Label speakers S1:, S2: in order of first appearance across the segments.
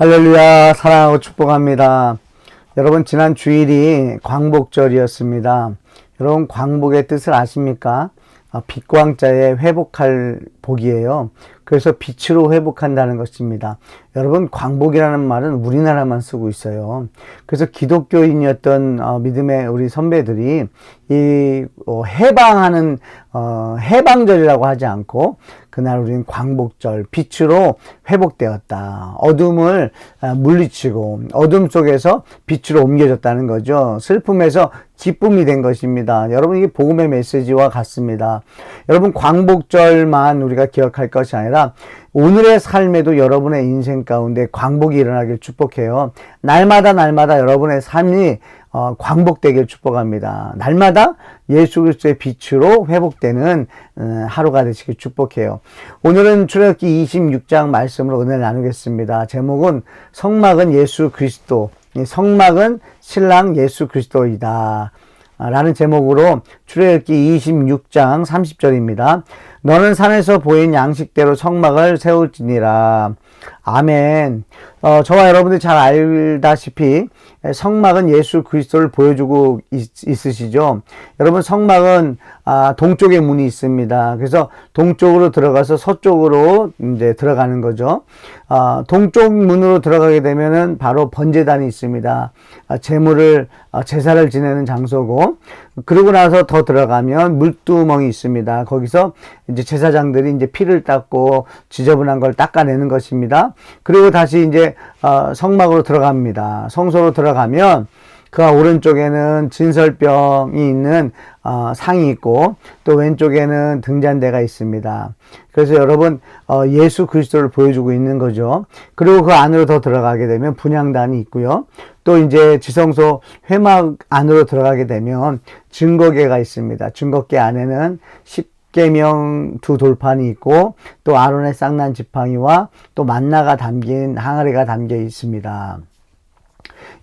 S1: 할렐루야, 사랑하고 축복합니다. 여러분, 지난 주일이 광복절이었습니다. 여러분, 광복의 뜻을 아십니까? 빛광자의 회복할 복이에요. 그래서 빛으로 회복한다는 것입니다. 여러분, 광복이라는 말은 우리나라만 쓰고 있어요. 그래서 기독교인이었던 믿음의 우리 선배들이 이 해방하는 해방절이라고 하지 않고 그날 우리는 광복절, 빛으로 회복되었다. 어둠을 물리치고 어둠 속에서 빛으로 옮겨졌다는 거죠. 슬픔에서 기쁨이 된 것입니다. 여러분, 이게 복음의 메시지와 같습니다. 여러분, 광복절만 우리가 기억할 것이 아니라 오늘의 삶에도 여러분의 인생 가운데 광복이 일어나길 축복해요. 날마다 여러분의 삶이 광복되길 축복합니다. 날마다 예수 그리스도의 빛으로 회복되는 하루가 되시길 축복해요. 오늘은 출애굽기 26장 말씀으로 은혜를 나누겠습니다. 제목은 성막은 예수 그리스도, 성막은 신랑 예수 그리스도이다 라는 제목으로 출애굽기 26장 30절입니다. 너는 산에서 보인 양식대로 성막을 세울지니라. 아멘. 저와 여러분들이 잘 알다시피 성막은 예수 그리스도를 보여주고 있으시죠. 여러분, 성막은 동쪽에 문이 있습니다. 그래서 동쪽으로 들어가서 서쪽으로 이제 들어가는 거죠. 동쪽 문으로 들어가게 되면은 바로 번제단이 있습니다. 제사를 지내는 장소고, 그러고 나서 더 들어가면 물두멍이 있습니다. 거기서 이제 제사장들이 이제 피를 닦고 지저분한 걸 닦아내는 것입니다. 그리고 다시 이제 성막으로 들어갑니다. 성소로 들어가면 그 오른쪽에는 진설병이 있는 상이 있고 또 왼쪽에는 등잔대가 있습니다. 그래서 여러분, 예수 그리스도를 보여주고 있는 거죠. 그리고 그 안으로 더 들어가게 되면 분향단이 있고요. 또 이제 지성소 회막 안으로 들어가게 되면 증거궤가 있습니다. 증거궤 안에는 십계명 두 돌판이 있고 또 아론의 쌍난 지팡이와 또 만나가 담긴 항아리가 담겨 있습니다.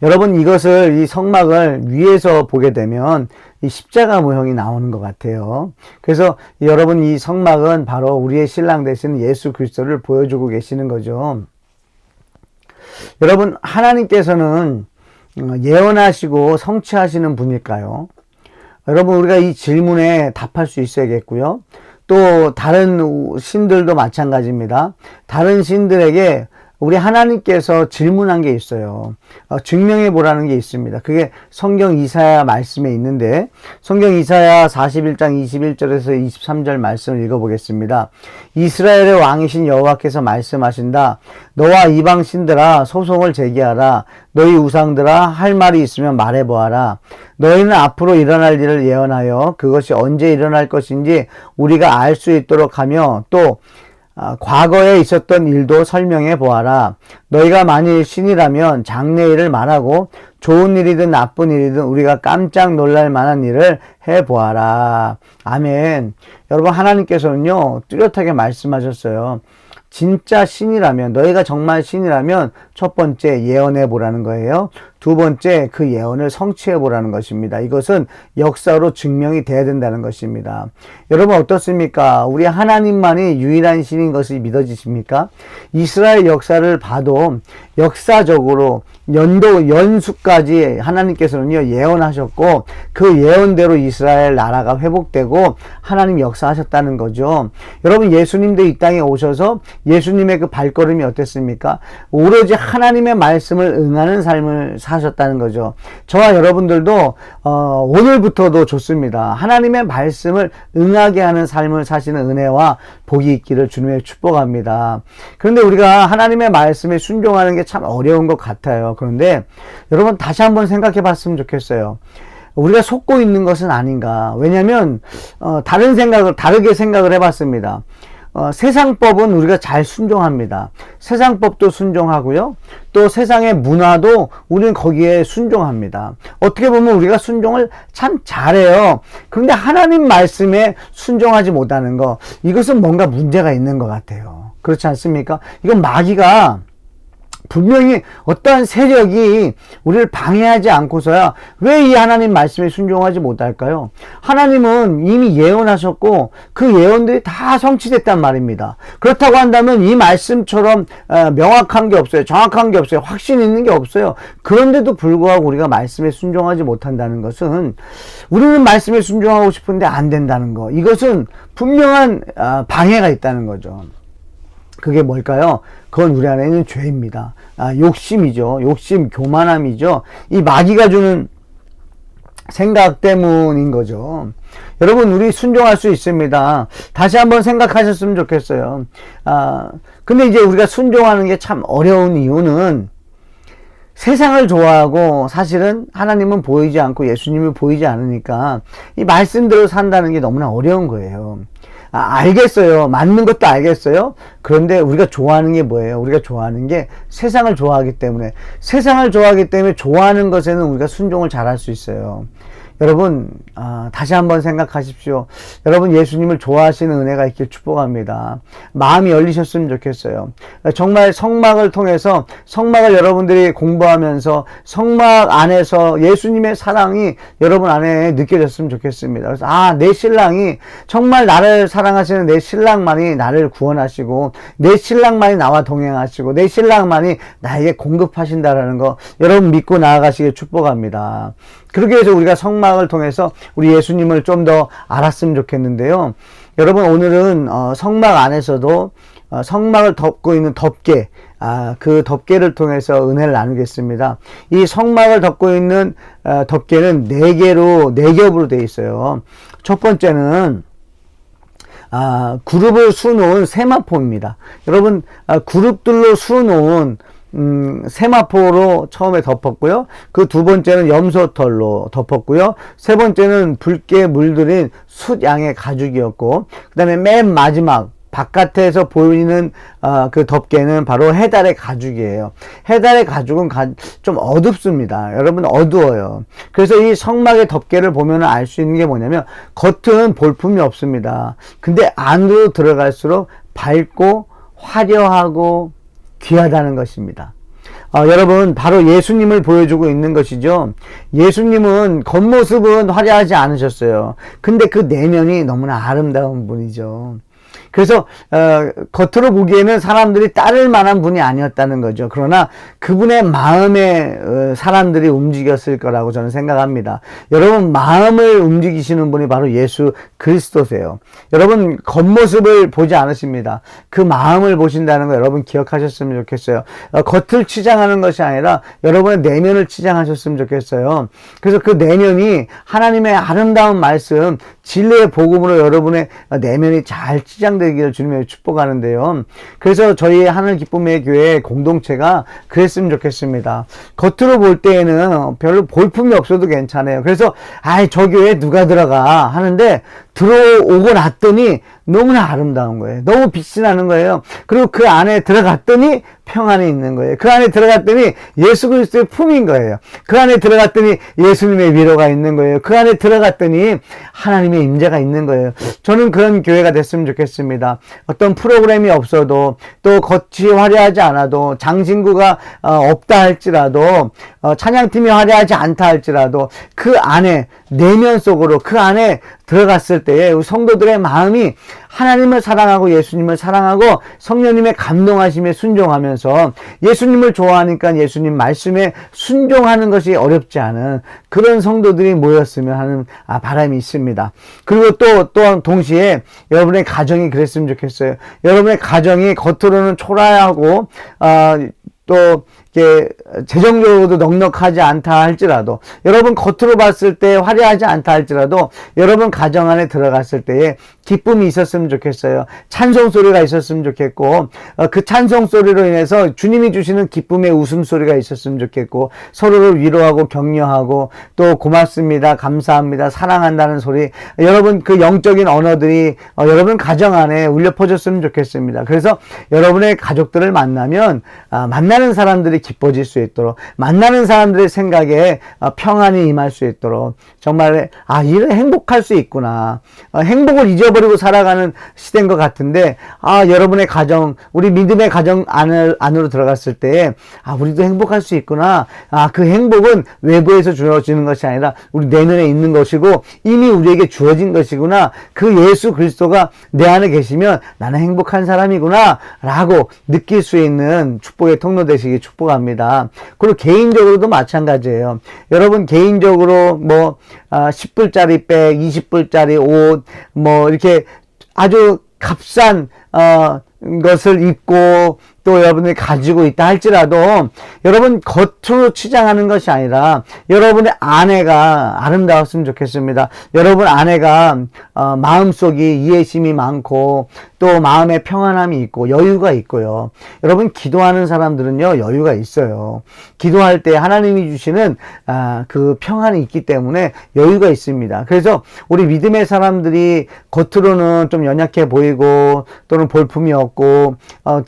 S1: 여러분, 이 성막을 위에서 보게 되면 이 십자가 모형이 나오는 것 같아요. 그래서 여러분, 이 성막은 바로 우리의 신랑 되시는 예수 그리스도를 보여주고 계시는 거죠. 여러분, 하나님께서는 예언하시고 성취하시는 분일까요? 여러분, 우리가 이 질문에 답할 수 있어야겠고요. 또 다른 신들도 마찬가지입니다. 다른 신들에게 우리 하나님께서 질문한 게 있어요. 증명해 보라는 게 있습니다. 그게 성경 이사야 말씀에 있는데, 성경 이사야 41장 21절에서 23절 말씀을 읽어보겠습니다. 이스라엘의 왕이신 여호와께서 말씀하신다. 너와 이방 신들아, 소송을 제기하라. 너희 우상들아, 할 말이 있으면 말해보아라. 너희는 앞으로 일어날 일을 예언하여 그것이 언제 일어날 것인지 우리가 알 수 있도록 하며, 또 과거에 있었던 일도 설명해 보아라. 너희가 만일 신이라면 장래일을 말하고 좋은 일이든 나쁜 일이든 우리가 깜짝 놀랄 만한 일을 해 보아라. 아멘. 여러분, 하나님께서는요, 뚜렷하게 말씀하셨어요. 진짜 신이라면, 너희가 정말 신이라면 첫 번째 예언해 보라는 거예요. 두 번째, 그 예언을 성취해 보라는 것입니다. 이것은 역사로 증명이 돼야 된다는 것입니다. 여러분, 어떻습니까? 우리 하나님만이 유일한 신인 것이 믿어지십니까? 이스라엘 역사를 봐도 역사적으로 연수까지 하나님께서는요, 예언하셨고 그 예언대로 이스라엘 나라가 회복되고 하나님 역사하셨다는 거죠. 여러분, 예수님도 이 땅에 오셔서 예수님의 그 발걸음이 어땠습니까? 오로지 하나님의 말씀을 응하는 삶을 사셨다는 거죠. 저와 여러분들도 오늘부터도 좋습니다. 하나님의 말씀을 응하게 하는 삶을 사시는 은혜와 복이 있기를 주님의 축복합니다. 그런데 우리가 하나님의 말씀에 순종하는 게 참 어려운 것 같아요. 그런데 여러분, 다시 한번 생각해 봤으면 좋겠어요. 우리가 속고 있는 것은 아닌가. 왜냐하면 다르게 생각을 해봤습니다. 세상법은 우리가 잘 순종합니다. 세상법도 순종하고요. 또 세상의 문화도 우리는 거기에 순종합니다. 어떻게 보면 우리가 순종을 참 잘해요. 그런데 하나님 말씀에 순종하지 못하는 거, 이것은 뭔가 문제가 있는 것 같아요. 그렇지 않습니까? 이건 마귀가 분명히 어떠한 세력이 우리를 방해하지 않고서야 왜 이 하나님 말씀에 순종하지 못할까요? 하나님은 이미 예언하셨고 그 예언들이 다 성취됐단 말입니다. 그렇다고 한다면 이 말씀처럼 명확한 게 없어요. 정확한 게 없어요. 확신 있는 게 없어요. 그런데도 불구하고 우리가 말씀에 순종하지 못한다는 것은 우리는 말씀에 순종하고 싶은데 안 된다는 거. 이것은 분명한 방해가 있다는 거죠. 그게 뭘까요? 그건 우리 안에 있는 죄입니다. 욕심이죠. 욕심, 교만함이죠. 이 마귀가 주는 생각 때문인 거죠. 여러분, 우리 순종할 수 있습니다. 다시 한번 생각하셨으면 좋겠어요. 근데 이제 우리가 순종하는 게 참 어려운 이유는 세상을 좋아하고 사실은 하나님은 보이지 않고 예수님이 보이지 않으니까 이 말씀대로 산다는 게 너무나 어려운 거예요. 알겠어요. 맞는 것도 알겠어요. 그런데 우리가 좋아하는 게 뭐예요? 우리가 좋아하는 게 세상을 좋아하기 때문에 좋아하는 것에는 우리가 순종을 잘할 수 있어요. 여러분, 다시 한번 생각하십시오. 여러분, 예수님을 좋아하시는 은혜가 있길 축복합니다. 마음이 열리셨으면 좋겠어요. 정말 성막을 통해서, 성막을 여러분들이 공부하면서 성막 안에서 예수님의 사랑이 여러분 안에 느껴졌으면 좋겠습니다. 그래서 내 신랑이 정말 나를 사랑하시는 내 신랑만이 나를 구원하시고 내 신랑만이 나와 동행하시고 내 신랑만이 나에게 공급하신다라는 거 여러분 믿고 나아가시길 축복합니다. 그렇게 해서 우리가 성막을 통해서 우리 예수님을 좀 더 알았으면 좋겠는데요. 여러분, 오늘은 성막 안에서도 성막을 덮고 있는 덮개, 그 덮개를 통해서 은혜를 나누겠습니다. 이 성막을 덮고 있는 덮개는 4겹으로 되어 있어요. 첫 번째는 그룹을 수놓은 세마포입니다. 여러분, 그룹들로 수놓은 세마포로 처음에 덮었고요. 그 두 번째는 염소털로 덮었고요. 세 번째는 붉게 물들인 숫양의 가죽이었고, 그 다음에 맨 마지막 바깥에서 보이는 그 덮개는 바로 해달의 가죽이에요. 해달의 가죽은 좀 어둡습니다. 여러분, 어두워요. 그래서 이 성막의 덮개를 보면 알 수 있는 게 뭐냐면 겉은 볼품이 없습니다. 근데 안으로 들어갈수록 밝고 화려하고 귀하다는 것입니다. 여러분, 바로 예수님을 보여주고 있는 것이죠. 예수님은 겉모습은 화려하지 않으셨어요. 근데 그 내면이 너무나 아름다운 분이죠. 그래서 겉으로 보기에는 사람들이 따를 만한 분이 아니었다는 거죠. 그러나 그분의 마음에 사람들이 움직였을 거라고 저는 생각합니다. 여러분, 마음을 움직이시는 분이 바로 예수 그리스도세요. 여러분, 겉모습을 보지 않으십니다. 그 마음을 보신다는 거 여러분 기억하셨으면 좋겠어요. 겉을 치장하는 것이 아니라 여러분의 내면을 치장하셨으면 좋겠어요. 그래서 그 내면이 하나님의 아름다운 말씀, 진리의 복음으로 여러분의 내면이 잘 치장되기를 주님의 축복하는데요. 그래서 저희 하늘 기쁨의 교회 공동체가 그랬으면 좋겠습니다. 겉으로 볼 때에는 별로 볼품이 없어도 괜찮아요. 그래서 저 교회에 누가 들어가 하는데 들어오고 났더니 너무나 아름다운 거예요. 너무 빛이 나는 거예요. 그리고 그 안에 들어갔더니 평안이 있는 거예요. 그 안에 들어갔더니 예수 그리스도의 품인 거예요. 그 안에 들어갔더니 예수님의 위로가 있는 거예요. 그 안에 들어갔더니 하나님의 임재가 있는 거예요. 저는 그런 교회가 됐으면 좋겠습니다. 어떤 프로그램이 없어도 또 겉이 화려하지 않아도 장신구가 없다 할지라도 찬양팀이 화려하지 않다 할지라도 그 안에 내면 속으로 그 안에 들어갔을 때에 성도들의 마음이 하나님을 사랑하고 예수님을 사랑하고 성령님의 감동하심에 순종하면서 예수님을 좋아하니까 예수님 말씀에 순종하는 것이 어렵지 않은 그런 성도들이 모였으면 하는 바람이 있습니다. 그리고 또한 동시에 여러분의 가정이 그랬으면 좋겠어요. 여러분의 가정이 겉으로는 초라하고 또 이렇게 재정적으로도 넉넉하지 않다 할지라도 여러분 겉으로 봤을 때 화려하지 않다 할지라도 여러분 가정 안에 들어갔을 때에 기쁨이 있었으면 좋겠어요. 찬송 소리가 있었으면 좋겠고 그 찬송 소리로 인해서 주님이 주시는 기쁨의 웃음소리가 있었으면 좋겠고 서로를 위로하고 격려하고 또 고맙습니다, 감사합니다, 사랑한다는 소리 여러분 그 영적인 언어들이 여러분 가정 안에 울려 퍼졌으면 좋겠습니다. 그래서 여러분의 가족들을 만나면 만나는 사람들이 기뻐질 수 있도록, 만나는 사람들의 생각에 평안이 임할 수 있도록, 정말 이래 행복할 수 있구나, 행복을 잊어버리고 살아가는 시대인 것 같은데, 여러분의 가정, 우리 믿음의 가정 안으로 들어갔을 때 우리도 행복할 수 있구나. 그 행복은 외부에서 주어지는 것이 아니라 우리 내면에 있는 것이고 이미 우리에게 주어진 것이구나. 그 예수 그리스도가 내 안에 계시면 나는 행복한 사람이구나 라고 느낄 수 있는 축복의 통로 되시기 축복합니다. 그리고 개인적으로도 마찬가지예요. 여러분 개인적으로 10불짜리 백, 20불짜리 옷, 이렇게 아주 값싼 것을 입고 또 여러분이 가지고 있다 할지라도 여러분 겉으로 치장하는 것이 아니라 여러분의 아내가 아름다웠으면 좋겠습니다. 여러분 아내가 마음속이 이해심이 많고 또 마음에 평안함이 있고 여유가 있고요. 여러분 기도하는 사람들은요 여유가 있어요. 기도할 때 하나님이 주시는 그 평안이 있기 때문에 여유가 있습니다. 그래서 우리 믿음의 사람들이 겉으로는 좀 연약해 보이고 또는 볼품이 없고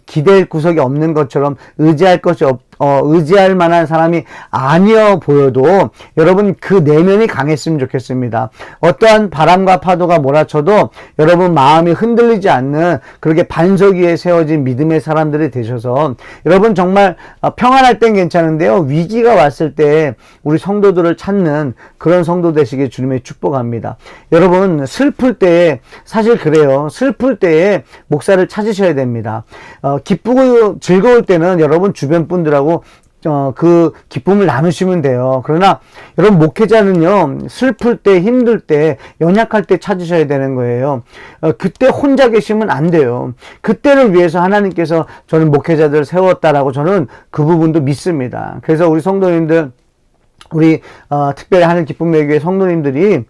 S1: 기댈 구석이 없는 것처럼 의지할 만한 사람이 아니어 보여도 여러분 그 내면이 강했으면 좋겠습니다. 어떠한 바람과 파도가 몰아쳐도 여러분 마음이 흔들리지 않는 그렇게 반석 위에 세워진 믿음의 사람들이 되셔서 여러분 정말 평안할 땐 괜찮은데요. 위기가 왔을 때 우리 성도들을 찾는 그런 성도 되시길 주님의 축복합니다. 여러분 슬플 때 사실 그래요. 슬플 때에 목사를 찾으셔야 됩니다. 기쁘고 즐거울 때는 여러분 주변 분들하고 그 기쁨을 나누시면 돼요. 그러나 여러분 목회자는요 슬플 때, 힘들 때, 연약할 때 찾으셔야 되는 거예요. 그때 혼자 계시면 안 돼요. 그때를 위해서 하나님께서 저는 목회자들을 세웠다라고 저는 그 부분도 믿습니다. 그래서 우리 성도님들, 우리 특별히 하는 기쁨 매교회 성도님들이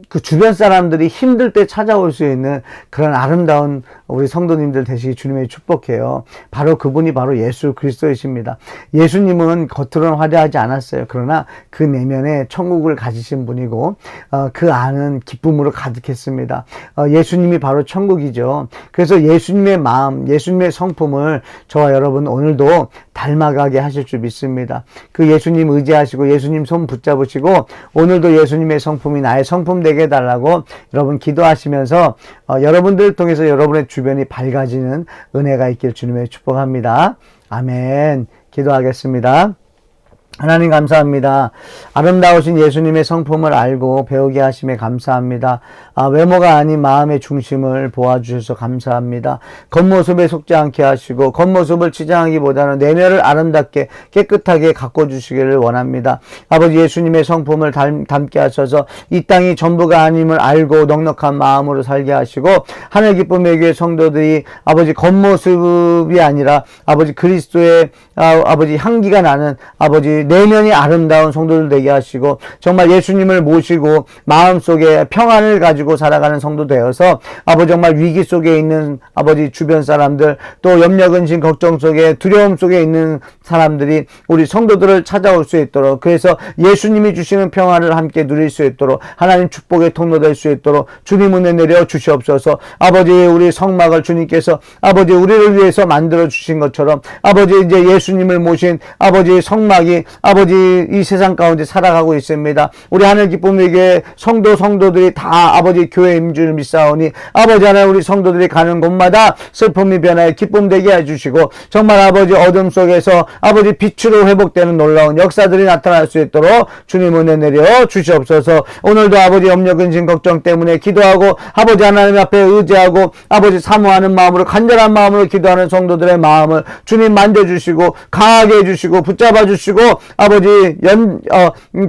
S1: 그 주변 사람들이 힘들 때 찾아올 수 있는 그런 아름다운 우리 성도님들 되시기 주님의 축복해요. 바로 그분이 바로 예수 그리스도이십니다. 예수님은 겉으로는 화려하지 않았어요. 그러나 그 내면에 천국을 가지신 분이고 그 안은 기쁨으로 가득했습니다. 예수님이 바로 천국이죠. 그래서 예수님의 마음, 예수님의 성품을 저와 여러분 오늘도 닮아가게 하실 줄 믿습니다. 그 예수님 의지하시고 예수님 손 붙잡으시고 오늘도 예수님의 성품이 나의 성품 되게 해달라고 여러분 기도하시면서 여러분들을 통해서 여러분의 주변이 밝아지는 은혜가 있길 주님의 축복합니다. 아멘. 기도하겠습니다. 하나님 감사합니다. 아름다우신 예수님의 성품을 알고 배우게 하심에 감사합니다. 외모가 아닌 마음의 중심을 보아주셔서 감사합니다. 겉모습에 속지 않게 하시고 겉모습을 치장하기보다는 내면을 아름답게 깨끗하게 가꿔주시기를 원합니다. 아버지 예수님의 성품을 담게 하셔서 이 땅이 전부가 아님을 알고 넉넉한 마음으로 살게 하시고 하늘 기쁨의 교회 성도들이 아버지 겉모습이 아니라 아버지 그리스도의 아버지 향기가 나는 아버지 내면이 아름다운 성도들 되게 하시고 정말 예수님을 모시고 마음속에 평안을 가지고 살아가는 성도 되어서 아버지 정말 위기 속에 있는 아버지 주변 사람들 또 염려 근심 걱정 속에 두려움 속에 있는 사람들이 우리 성도들을 찾아올 수 있도록 그래서 예수님이 주시는 평안을 함께 누릴 수 있도록 하나님 축복의 통로 될 수 있도록 주님 은혜 내려 주시옵소서. 아버지 우리 성막을 주님께서 아버지 우리를 위해서 만들어 주신 것처럼 아버지 이제 예수님을 모신 아버지 성막이 아버지 이 세상 가운데 살아가고 있습니다. 우리 하늘 기쁨에게 성도들이 다 아버지 교회인 줄 믿사오니 아버지 하나님 우리 성도들이 가는 곳마다 슬픔이 변하여 기쁨 되게 해주시고 정말 아버지 어둠 속에서 아버지 빛으로 회복되는 놀라운 역사들이 나타날 수 있도록 주님 은혜 내려 주시옵소서. 오늘도 아버지 염려 근심 걱정 때문에 기도하고 아버지 하나님 앞에 의지하고 아버지 사모하는 마음으로 간절한 마음으로 기도하는 성도들의 마음을 주님 만져주시고 강하게 해주시고 붙잡아 주시고 아버지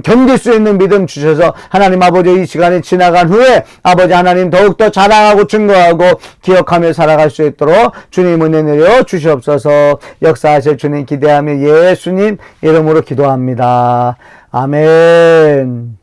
S1: 견딜 수 있는 믿음 주셔서 하나님 아버지 이 시간이 지나간 후에 아버지 하나님 더욱더 자랑하고 증거하고 기억하며 살아갈 수 있도록 주님 은혜 내려 주시옵소서. 역사하실 주님 기대하며 예수님 이름으로 기도합니다. 아멘.